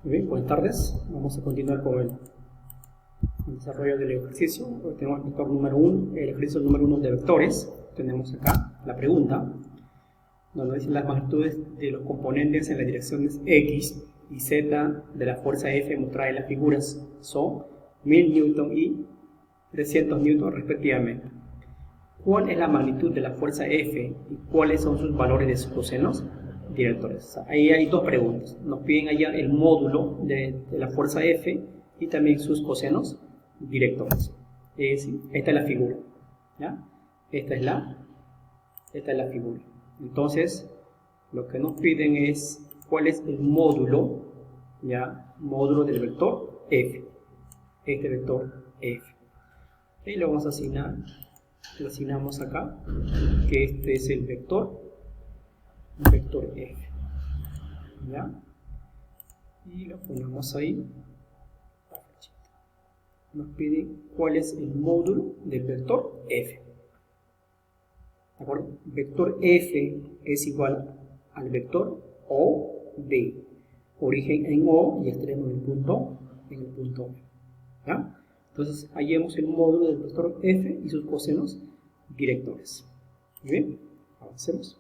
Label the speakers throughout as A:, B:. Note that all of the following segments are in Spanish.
A: Muy bien, buenas tardes. Vamos a continuar con el desarrollo del ejercicio. Hoy tenemos el vector número 1, el ejercicio número 1 de vectores. Tenemos acá la pregunta, donde dice las magnitudes de los componentes en las direcciones X y Z de la fuerza F mostrada en las figuras son 1000 Newton y 300 Newton respectivamente. ¿Cuál es la magnitud de la fuerza F y cuáles son sus valores de sus cosenos directores? Ahí hay dos preguntas. Nos piden hallar el módulo de la fuerza F y también sus cosenos directores. Es decir, esta es la figura, ¿ya? Esta es la figura. Entonces, lo que nos piden es cuál es el módulo, ¿ya? Módulo del vector F. Este vector F. Y lo vamos a asignar. Lo asignamos acá, que este es el vector F, ¿ya? Y lo ponemos ahí. Nos pide cuál es el módulo del vector F. ¿De acuerdo? Vector F es igual al vector OB. Origen en O y extremo en el punto B. ¿Ya? Entonces, hallemos el módulo del vector F y sus cosenos directores. Muy bien, avancemos.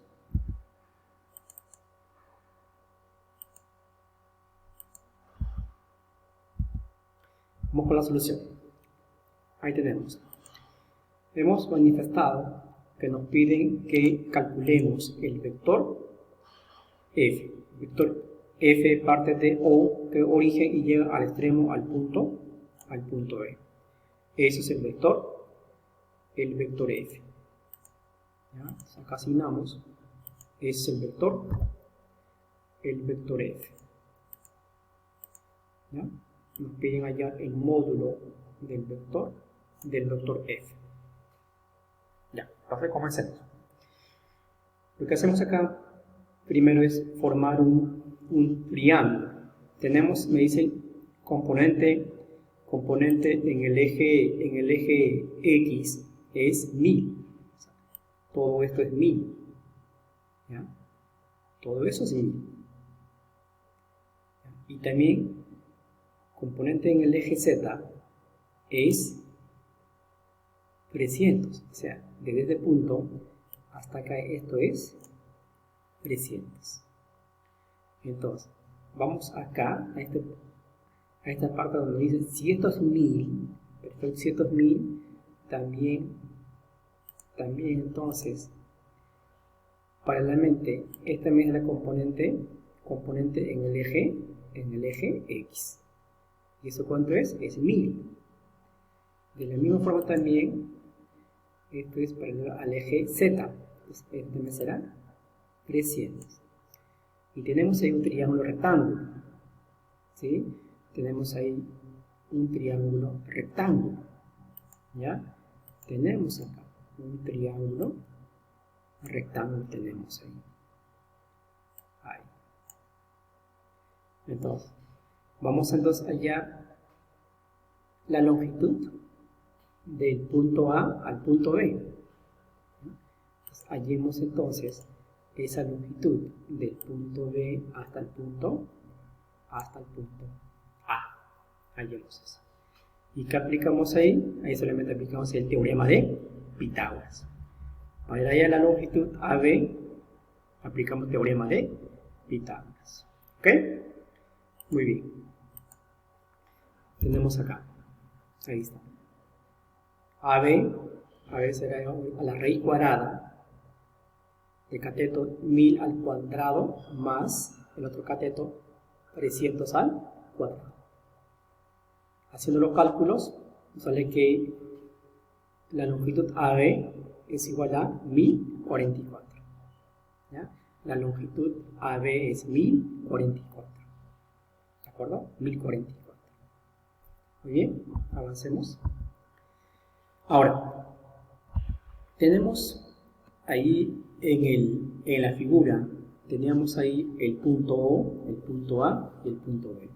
A: Vamos con la solución. Ahí tenemos. Hemos manifestado que nos piden que calculemos el vector F. El vector F parte de O, de origen, y llega al extremo, al punto B. Ese es el vector F. ¿Ya? Acá asignamos, es el vector F. ¿Ya? Nos piden hallar el módulo del vector F. Ya, entonces comencemos. Lo que hacemos acá primero es formar un triángulo. Tenemos, me dicen, componente en el eje X es 1000. Todo esto es 1000. ¿Ya? Todo eso es 1000. Y también componente en el eje Z es 300. O sea, desde este punto hasta acá esto es 300. Entonces, vamos acá a esta parte donde dice si esto es 1000, perfecto, si esto es 1000, también entonces paralelamente esta también es la componente en el eje X. ¿Y eso cuánto es? Es 1000. De la misma forma también esto es paralelo al eje Z, entonces esto también será 300. Y tenemos ahí un triángulo rectángulo, ¿sí? Tenemos ahí un triángulo rectángulo, ¿ya? Tenemos acá un triángulo rectángulo, tenemos ahí. Entonces, vamos entonces allá la longitud del punto A al punto B. Entonces, hallemos entonces esa longitud del punto B hasta el punto A. Hallemos eso. ¿Y qué aplicamos ahí? Ahí solamente aplicamos el teorema de Pitágoras. Para hallar la longitud AB, aplicamos el teorema de Pitágoras. ¿Ok? Muy bien. Tenemos acá. Ahí está. AB será a la raíz cuadrada de cateto 1000 al cuadrado más el otro cateto 300 al cuadrado. Haciendo los cálculos, sale que la longitud AB es igual a 1044. ¿Ya? La longitud AB es 1044. ¿De acuerdo? 1044. Muy bien, avancemos. Ahora, tenemos ahí en la figura, teníamos ahí el punto O, el punto A y el punto B.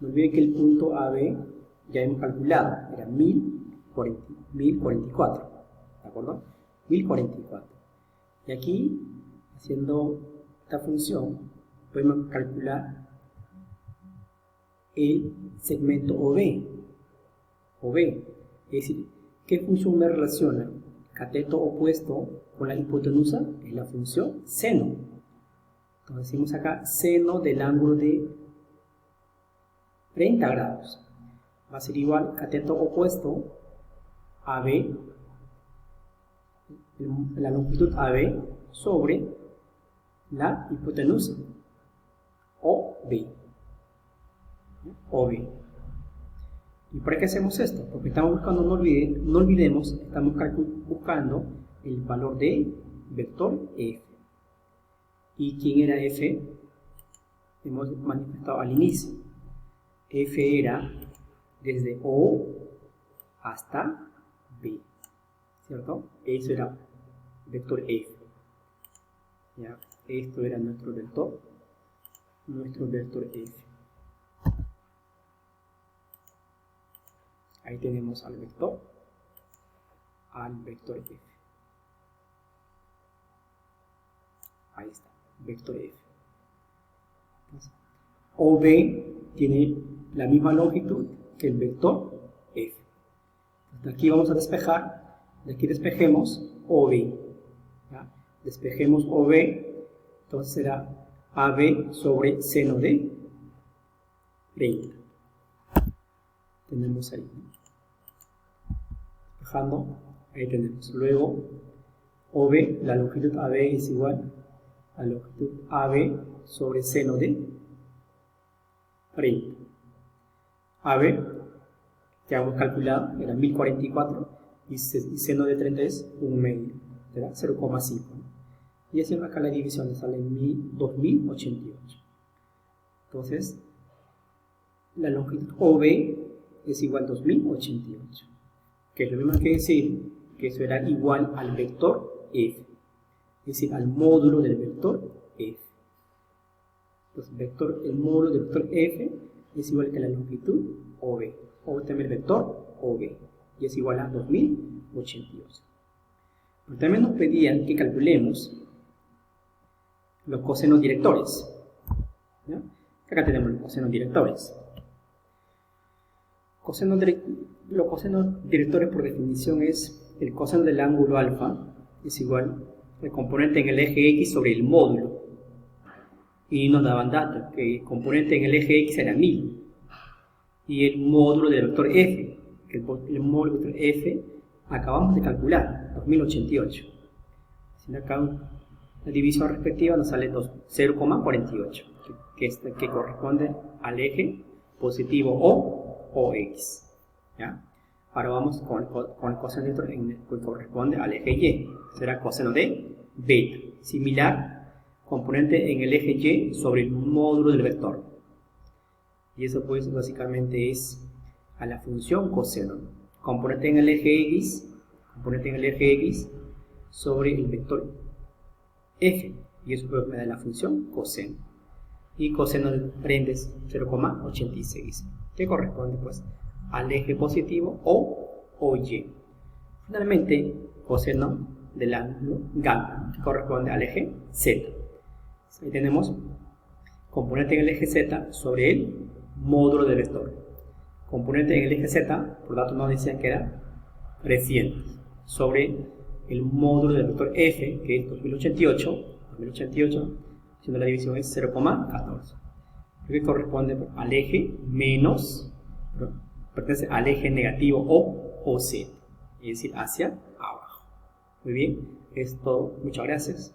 A: No olviden que el punto AB ya hemos calculado, era 1044, ¿de acuerdo? 1044. Y aquí, haciendo esta función, podemos calcular el segmento OB. Es decir, ¿qué función me relaciona cateto opuesto con la hipotenusa? Es la función seno. Entonces decimos acá seno del ángulo de 30 grados. Va a ser igual cateto opuesto AB, la longitud AB sobre la hipotenusa OB. ¿Y para qué hacemos esto? Porque estamos buscando, no olvidemos, estamos buscando el valor de vector f. ¿Y quién era f? Hemos manifestado al inicio. F era desde O hasta B, ¿cierto? Eso era vector f. ¿Ya? Esto era nuestro vector f. Ahí tenemos al vector f. Ahí está, vector f. Entonces, OB tiene la misma longitud que el vector f. De aquí vamos a despejar, de aquí despejemos OB. ¿Ya? Despejemos OB, entonces será AB sobre seno de 30. Tenemos ahí, ¿no? Despejando, ahí tenemos. Luego, OB, la longitud AB es igual a la longitud AB sobre seno de 30. AB, que hemos calculado, era 1044 y seno de 30 es 1 medio, será 0,5. Y haciendo acá la división, sale 2088. Entonces, la longitud OB es igual a 2088, que es lo mismo que decir que eso era igual al vector f, es decir, al módulo del vector f. Entonces, el módulo del vector f es igual que la longitud OB, o también el vector OB, y es igual a 2088. Pero también nos pedían que calculemos los cosenos directores. ¿Ya? Acá tenemos los cosenos directores. Los cosenos directores por definición es el coseno del ángulo alfa es igual al componente en el eje x sobre el módulo. Y nos daban datos que el componente en el eje x era 1000 y el módulo del vector f, que el módulo del vector f acabamos de calcular, 2088. Haciendo acá la división respectiva nos sale 0,48, que corresponde al eje positivo o x. ¿Ya? Ahora vamos con el coseno director que corresponde al eje y, será coseno de beta, similar, componente en el eje y sobre el módulo del vector. Y eso pues básicamente es a la función coseno, componente en el eje x sobre el vector f, y eso pues me da la función coseno, y coseno de frente es 0,86, que corresponde pues al eje positivo o y. Finalmente, coseno del ángulo gamma, que corresponde al eje z. Ahí tenemos componente en el eje z sobre el módulo del vector. Componente en el eje z, por datos nos decían que era 300, sobre el módulo del vector f, que es 2088, siendo la división es 0,14, que corresponde al eje menos, pertenece al eje negativo o z, es decir, hacia abajo. Muy bien, es todo. Muchas gracias.